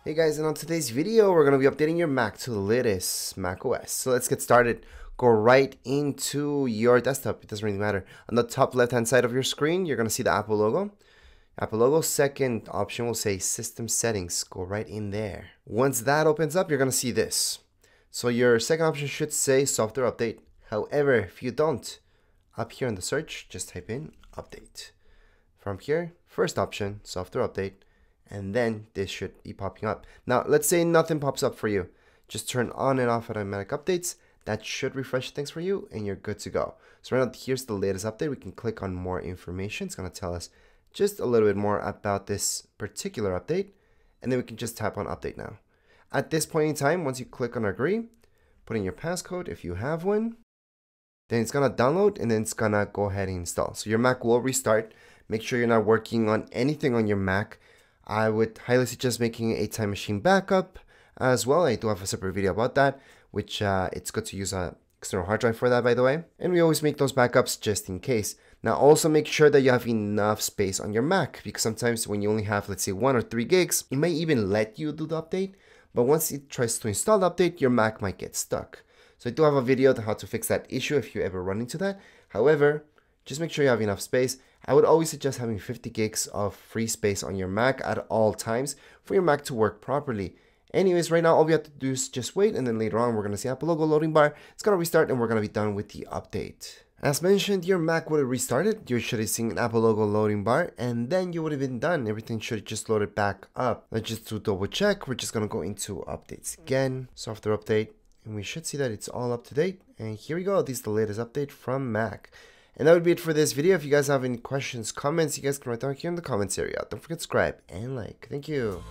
Hey guys, and on today's video, we're going to be updating your Mac to the latest macOS. So let's get started. Go right into your desktop. It doesn't really matter. On the top left-hand side of your screen, you're going to see the Apple logo. Apple logo. Second option will say System Settings. Go right in there. Once that opens up, you're going to see this. So your second option should say Software Update. However, if you don't, up here in the search, just type in Update. From here, first option, Software Update. And then this should be popping up. Now, let's say nothing pops up for you. Just turn on and off automatic updates. That should refresh things for you and you're good to go. So right now, here's the latest update. We can click on more information. It's going to tell us just a little bit more about this particular update. And then we can just tap on update now. At this point in time, once you click on agree, put in your passcode if you have one. Then it's going to download and then it's going to go ahead and install. So your Mac will restart. Make sure you're not working on anything on your Mac. I would highly suggest making a time machine backup as well. I do have a separate video about that, which it's good to use an external hard drive for that, by the way. And we always make those backups just in case. Now also make sure that you have enough space on your Mac, because sometimes when you only have, let's say, 1 or 3 gigs, it may even let you do the update. But once it tries to install the update, your Mac might get stuck. So I do have a video on how to fix that issue if you ever run into that. However, just make sure you have enough space. I would always suggest having 50 gigs of free space on your Mac at all times for your Mac to work properly. Anyways, right now all we have to do is just wait, and then later on we're going to see Apple logo loading bar. It's going to restart and we're going to be done with the update. As mentioned, your Mac would have restarted. You should have seen an Apple logo loading bar and then you would have been done. Everything should have just loaded back up. Let's just do double check. We're just going to go into updates again, software update, and we should see that it's all up to date. And here we go. This is the latest update from Mac. And that would be it for this video. If you guys have any questions, comments, you guys can write down here in the comments area. Don't forget to subscribe and like. Thank you.